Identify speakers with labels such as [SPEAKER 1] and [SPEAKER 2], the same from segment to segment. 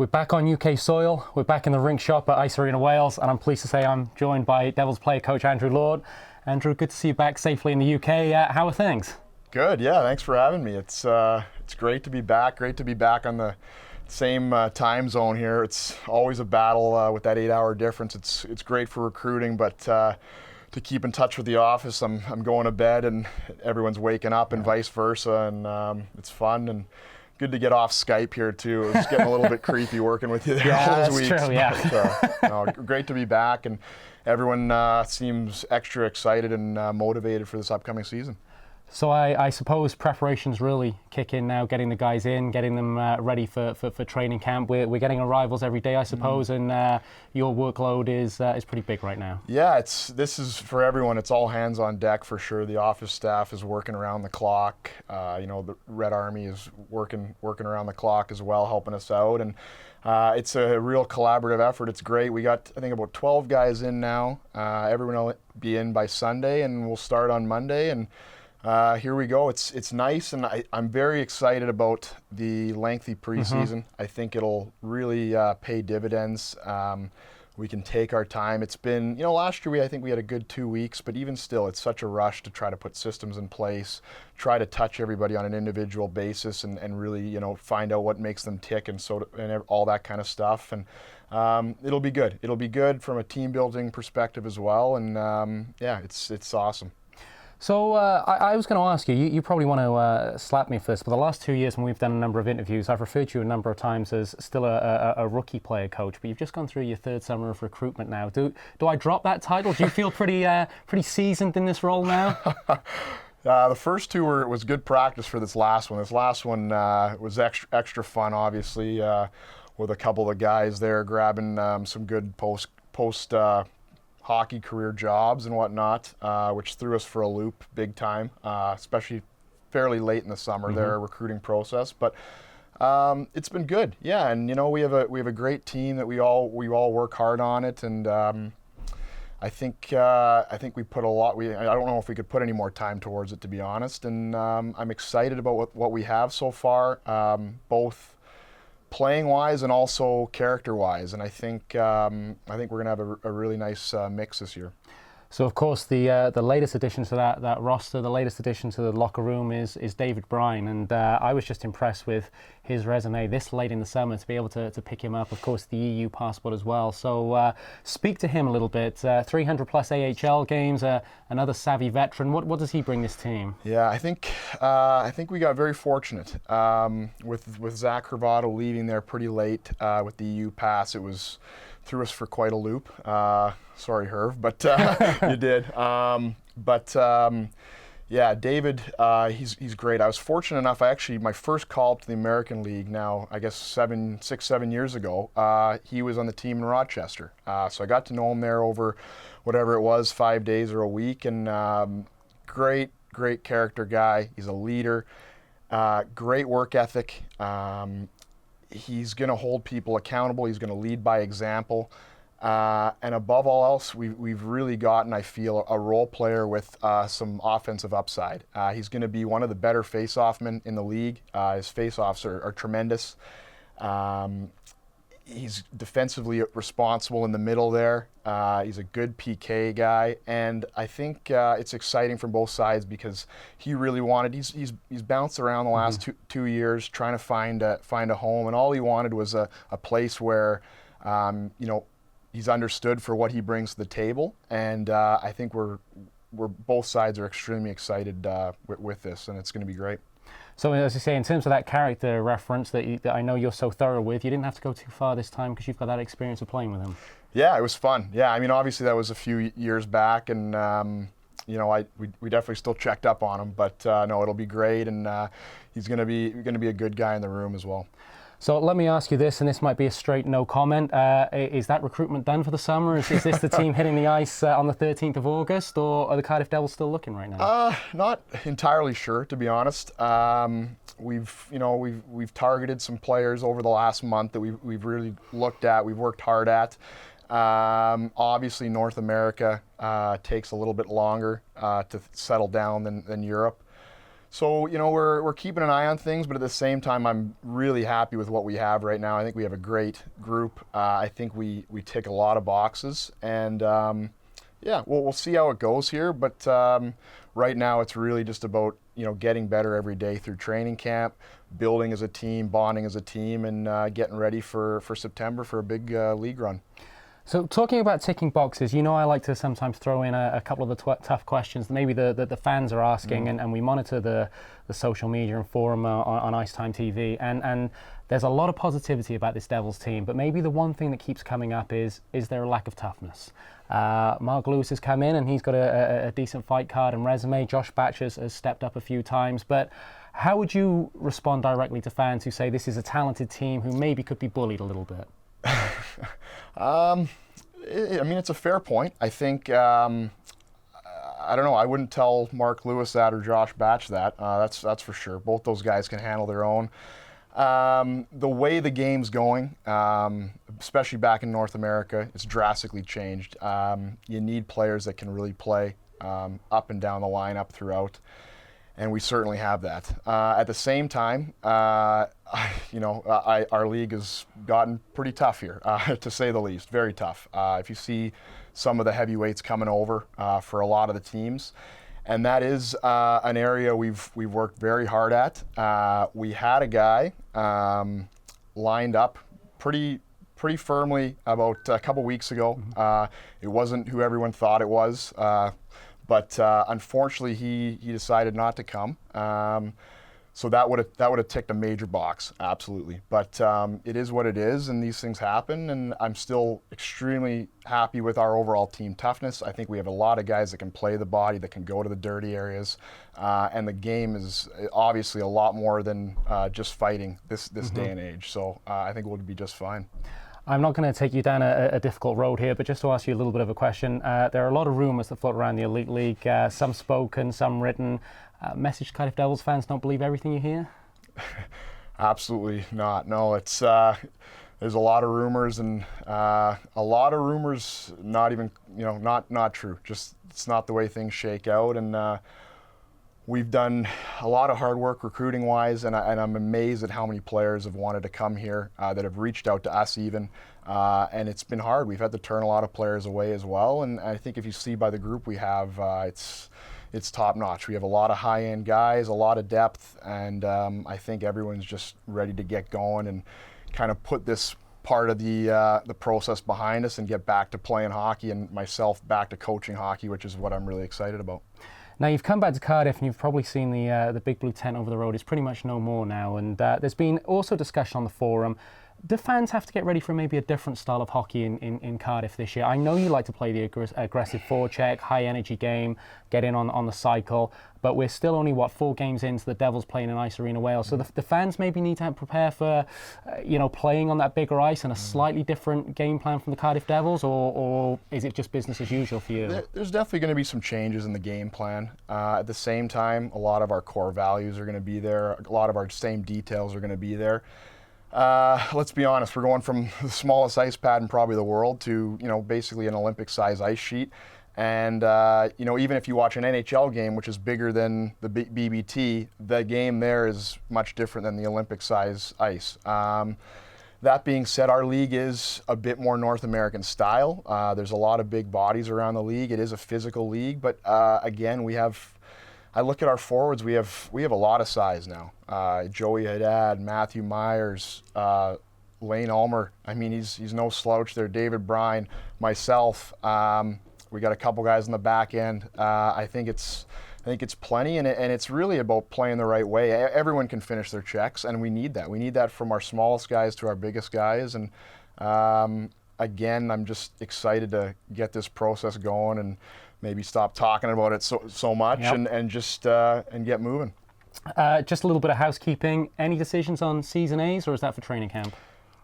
[SPEAKER 1] We're back on UK soil. We're back in the rink shop at Ice Arena Wales, and I'm pleased to say I'm joined by Devils player coach Andrew Lord. Andrew, good to see you back safely in the UK. How are things?
[SPEAKER 2] Good, yeah. Thanks for having me. It's great to be back. Great to be back on the same time zone here. It's always a battle with that 8-hour difference. It's great for recruiting, but to keep in touch with the office, I'm going to bed and everyone's waking up, and vice versa, and it's fun and good to get off Skype here too. It's getting a little bit creepy working with you there all those weeks.
[SPEAKER 1] True, yeah.
[SPEAKER 2] But, great to be back, and everyone seems extra excited and motivated for this upcoming season.
[SPEAKER 1] So I suppose preparations really kick in now, getting the guys in, getting them ready for training camp. We're getting arrivals every day, I suppose, and your workload is pretty big right now.
[SPEAKER 2] Yeah, this is for everyone. It's all hands on deck for sure. The office staff is working around the clock. The Red Army is working around the clock as well, helping us out, and it's a real collaborative effort. It's great. We got, I think, about 12 guys in now. Everyone will be in by Sunday, and we'll start on Monday. And here we go. It's nice, and I'm very excited about the lengthy preseason. I think it'll really pay dividends. We can take our time. It's been, last year I think we had a good 2 weeks, but even still, it's such a rush to try to put systems in place, try to touch everybody on an individual basis, and really, find out what makes them tick, and all that kind of stuff. And it'll be good. It'll be good from a team building perspective as well. And it's awesome.
[SPEAKER 1] So I was going to ask you, you probably want to slap me for this, but the last 2 years when we've done a number of interviews, I've referred to you a number of times as still a rookie player coach, but you've just gone through your third summer of recruitment now. Do I drop that title? Do you feel pretty seasoned in this role now?
[SPEAKER 2] The first two was good practice for this last one. This last one was extra fun, obviously, with a couple of guys there grabbing some good post hockey career jobs and whatnot, which threw us for a loop big time, especially fairly late in the summer, their recruiting process. But it's been good, yeah. And we have a great team that we all work hard on it, and I think we put a lot. I don't know if we could put any more time towards it, to be honest. And I'm excited about what we have so far, both playing-wise and also character-wise, and I think we're going to have a really nice mix this year.
[SPEAKER 1] So, of course, the latest addition to that roster, the latest addition to the locker room is David Bryan, and I was just impressed with his resume this late in the summer to be able to pick him up. Of course, the EU passport as well. So, speak to him a little bit. 300-plus AHL games, another savvy veteran. What does he bring this team?
[SPEAKER 2] Yeah, I think we got very fortunate with Zach Hervado leaving there pretty late with the EU pass. It threw us for quite a loop. Sorry, Herv, but you did. Yeah, David, he's great. I was fortunate enough. My first call up to the American League now, I guess 7 years ago. He was on the team in Rochester, so I got to know him there over whatever it was, 5 days or a week, and great character guy. He's a leader, great work ethic. He's going to hold people accountable. He's going to lead by example. And above all else, we've really gotten, I feel, a role player with some offensive upside. He's going to be one of the better face-off men in the league. His face-offs are tremendous. He's defensively responsible in the middle there. He's a good PK guy, and I think it's exciting from both sides because he really wanted. He's bounced around the last two years trying to find a home, and all he wanted was a place where he's understood for what he brings to the table, and I think we're both sides are extremely excited with this, and it's going to be great.
[SPEAKER 1] So, as you say, in terms of that character reference that I know you're so thorough with, you didn't have to go too far this time because you've got that experience of playing with him.
[SPEAKER 2] Yeah, it was fun. Yeah, I mean, obviously that was a few years back, and we definitely still checked up on him. But no, it'll be great, and he's going to be a good guy in the room as well.
[SPEAKER 1] So let me ask you this, and this might be a straight no comment. Is that recruitment done for the summer? Is this the team hitting the ice on the 13th of August, or are the Cardiff Devils still looking right now?
[SPEAKER 2] Not entirely sure, to be honest. We've targeted some players over the last month that we've really looked at. We've worked hard at. Obviously, North America takes a little bit longer to settle down than Europe. So, we're keeping an eye on things, but at the same time, I'm really happy with what we have right now. I think we have a great group. I think we tick a lot of boxes, and yeah, we'll see how it goes here. But right now, it's really just about getting better every day through training camp, building as a team, bonding as a team, and getting ready for September for a big league run.
[SPEAKER 1] So talking about ticking boxes, I like to sometimes throw in a couple of the tough questions that maybe the fans are asking, and we monitor the social media and forum on IceTime.TV, and there's a lot of positivity about this Devils team, but maybe the one thing that keeps coming up is there a lack of toughness? Mark Lewis has come in and he's got a decent fight card and resume. Josh Batch has stepped up a few times, but how would you respond directly to fans who say this is a talented team who maybe could be bullied a little bit?
[SPEAKER 2] It's a fair point. I think, I don't know, I wouldn't tell Mark Lewis that or Josh Batch that. That's for sure. Both those guys can handle their own. The way the game's going, especially back in North America, it's drastically changed. You need players that can really play up and down the lineup throughout. And we certainly have that. At the same time, our league has gotten pretty tough here, to say the least, very tough. If you see some of the heavyweights coming over for a lot of the teams, and that is an area we've worked very hard at. We had a guy lined up pretty firmly about a couple weeks ago. It wasn't who everyone thought it was. But unfortunately, he decided not to come. So that would have ticked a major box, absolutely. But it is what it is, and these things happen. And I'm still extremely happy with our overall team toughness. I think we have a lot of guys that can play the body, that can go to the dirty areas, and the game is obviously a lot more than just fighting this day and age. So I think we'll be just fine.
[SPEAKER 1] I'm not going to take you down a difficult road here, but just to ask you a little bit of a question. There are a lot of rumours that float around the Elite League, some spoken, some written. Message to Cardiff Devils fans: don't believe everything you hear?
[SPEAKER 2] Absolutely not. No, it's there's a lot of rumors, and a lot of rumors not even not true. Just it's not the way things shake out, and we've done a lot of hard work recruiting-wise, and I'm amazed at how many players have wanted to come here that have reached out to us even, and it's been hard. We've had to turn a lot of players away as well, and I think if you see by the group we have, it's top-notch. We have a lot of high-end guys, a lot of depth, and I think everyone's just ready to get going and kind of put this part of the process behind us and get back to playing hockey, and myself back to coaching hockey, which is what I'm really excited about.
[SPEAKER 1] Now, you've come back to Cardiff and you've probably seen the big blue tent over the road. It's pretty much no more now. And there's been also discussion on the forum. Do fans have to get ready for maybe a different style of hockey in Cardiff this year? I know you like to play the aggressive forecheck, high energy game, get in on the cycle, but we're still only, 4 games into the Devils playing in Ice Arena Wales. So the fans maybe need to prepare for, playing on that bigger ice and a slightly different game plan from the Cardiff Devils, or is it just business as usual for you?
[SPEAKER 2] There's definitely going to be some changes in the game plan. At the same time, a lot of our core values are going to be there. A lot of our same details are going to be there. Let's be honest, we're going from the smallest ice pad in probably the world to, basically an Olympic-size ice sheet. And, even if you watch an NHL game, which is bigger than the BBT, the game there is much different than the Olympic-size ice. That being said, our league is a bit more North American style. There's a lot of big bodies around the league. It is a physical league, but again, I look at our forwards. We have a lot of size now. Joey Haddad, Matthew Myers, Lane Ulmer. I mean, he's no slouch there. David Bryan, myself. We got a couple guys in the back end. I think it's plenty, and it's really about playing the right way. Everyone can finish their checks, and we need that. We need that from our smallest guys to our biggest guys. And again, I'm just excited to get this process going and maybe stop talking about it so much. Yep. and just get moving.
[SPEAKER 1] Just a little bit of housekeeping. Any decisions on season A's, or is that for training camp?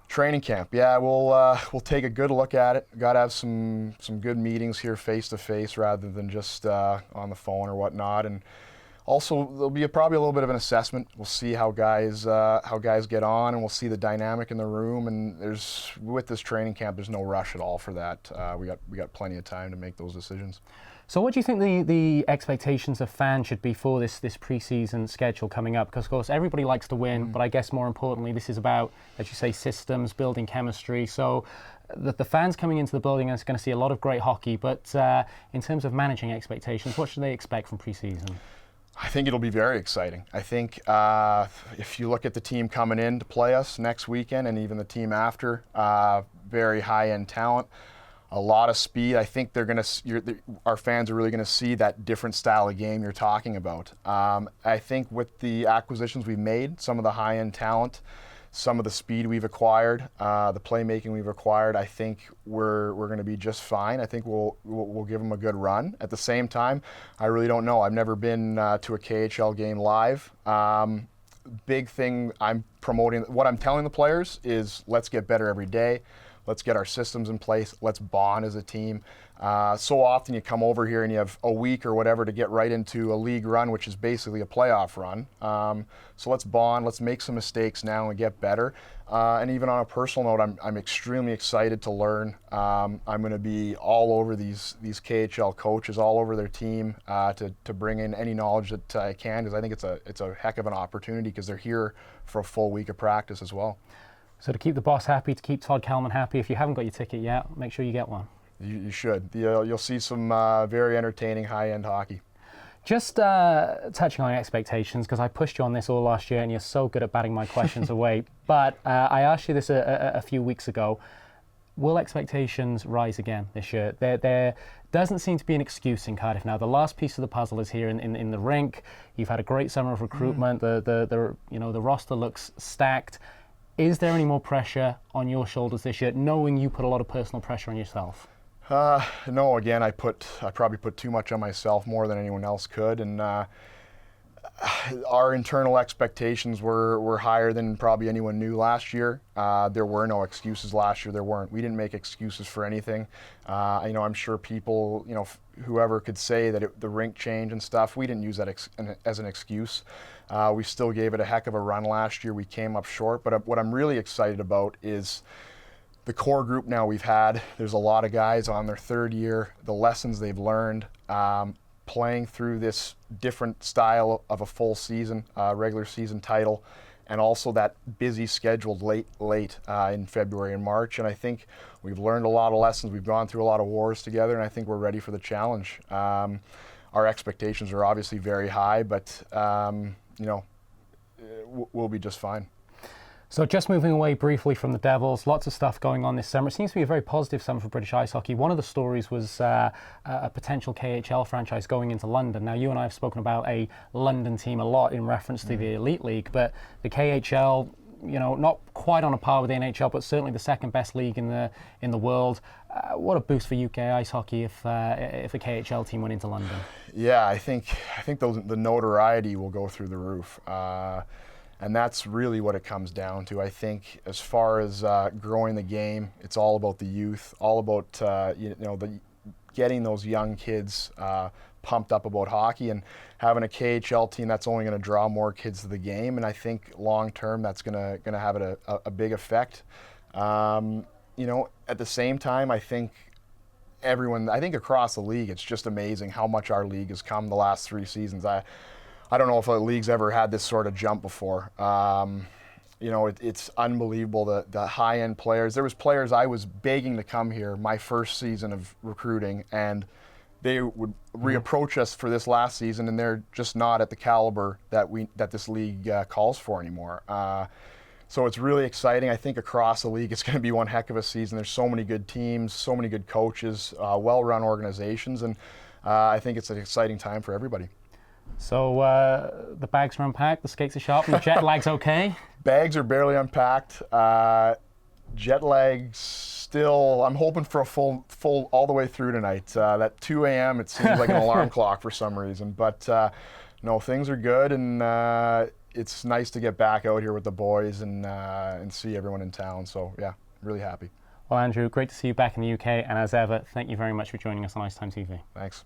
[SPEAKER 2] Training camp, yeah. We'll take a good look at it. Got to have some good meetings here face to face rather than just on the phone or whatnot. And also, there'll be probably a little bit of an assessment. We'll see how guys get on, and we'll see the dynamic in the room. And with this training camp, there's no rush at all for that. We got plenty of time to make those decisions.
[SPEAKER 1] So what do you think the expectations of fans should be for this preseason schedule coming up? Because, of course, everybody likes to win, but I guess more importantly, this is about, as you say, systems, building chemistry. So the fans coming into the building are going to see a lot of great hockey, but in terms of managing expectations, what should they expect from preseason?
[SPEAKER 2] I think it'll be very exciting. I think if you look at the team coming in to play us next weekend and even the team after, very high-end talent, a lot of speed. I think our fans are really going to see that different style of game you're talking about. I think with the acquisitions we've made, some of the high-end talent, some of the speed we've acquired, the playmaking we've acquired, I think we're going to be just fine. I think we'll give them a good run. At the same time, I really don't know. I've never been to a KHL game live. Big thing I'm promoting, what I'm telling the players is let's get better every day. Let's get our systems in place. Let's bond as a team. So often you come over here and you have a week or whatever to get right into a league run, which is basically a playoff run. So let's bond. Let's make some mistakes now and get better. And even on a personal note, I'm extremely excited to learn. I'm going to be all over these KHL coaches, all over their team to bring in any knowledge that I can, because I think it's a heck of an opportunity because they're here for a full week of practice as well.
[SPEAKER 1] So to keep the boss happy, to keep Todd Kalman happy, if you haven't got your ticket yet, make sure you get one.
[SPEAKER 2] You should. You'll see some very entertaining high-end hockey.
[SPEAKER 1] Just touching on expectations, because I pushed you on this all last year and you're so good at batting my questions away, but I asked you this a few weeks ago. Will expectations rise again this year? There doesn't seem to be an excuse in Cardiff now. The last piece of the puzzle is here in the rink. You've had a great summer of recruitment. The roster looks stacked. Is there any more pressure on your shoulders this year, knowing you put a lot of personal pressure on yourself?
[SPEAKER 2] No, again, I probably put too much on myself, more than anyone else could, and our internal expectations were higher than probably anyone knew last year. There were no excuses last year. There weren't. We didn't make excuses for anything. I'm sure people, whoever could say that the rink change and stuff, we didn't use that as an excuse. We still gave it a heck of a run last year. We came up short, but what I'm really excited about is the core group now we've had. There's a lot of guys on their third year, the lessons they've learned, playing through this different style of a full season, regular season title, and also that busy schedule late in February and March. And I think we've learned a lot of lessons. We've gone through a lot of wars together, and I think we're ready for the challenge. Our expectations are obviously very high, but we'll be just fine.
[SPEAKER 1] So just moving away briefly from the Devils, lots of stuff going on this summer. It seems to be a very positive summer for British ice hockey. One of the stories was a potential KHL franchise going into London. Now, you and I have spoken about a London team a lot in reference to the Elite League, but the KHL, not quite on a par with the NHL, but certainly the second best league in the world. What a boost for UK ice hockey if a KHL team went into London.
[SPEAKER 2] Yeah, I think the notoriety will go through the roof. And that's really what it comes down to. I think as far as growing the game, it's all about the youth, all about getting those young kids pumped up about hockey, and having a KHL team that's only going to draw more kids to the game. And I think long term that's going to have a big effect. At the same time, I think across the league, it's just amazing how much our league has come the last 3 seasons. I don't know if a league's ever had this sort of jump before. It's unbelievable, the high-end players. There was players I was begging to come here my first season of recruiting, and they would reapproach us for this last season, and they're just not at the caliber that this league calls for anymore. So it's really exciting. I think across the league it's going to be one heck of a season. There's so many good teams, so many good coaches, well-run organizations, and I think it's an exciting time for everybody.
[SPEAKER 1] So the bags are unpacked, the skates are sharp, and the jet lag's okay?
[SPEAKER 2] Bags are barely unpacked. Jet lag's still, I'm hoping for a full all the way through tonight. That 2 a.m., it seems like an alarm clock for some reason. But no, things are good, and it's nice to get back out here with the boys and see everyone in town. So yeah, really happy.
[SPEAKER 1] Well, Andrew, great to see you back in the UK, and as ever, thank you very much for joining us on IceTime.TV.
[SPEAKER 2] Thanks.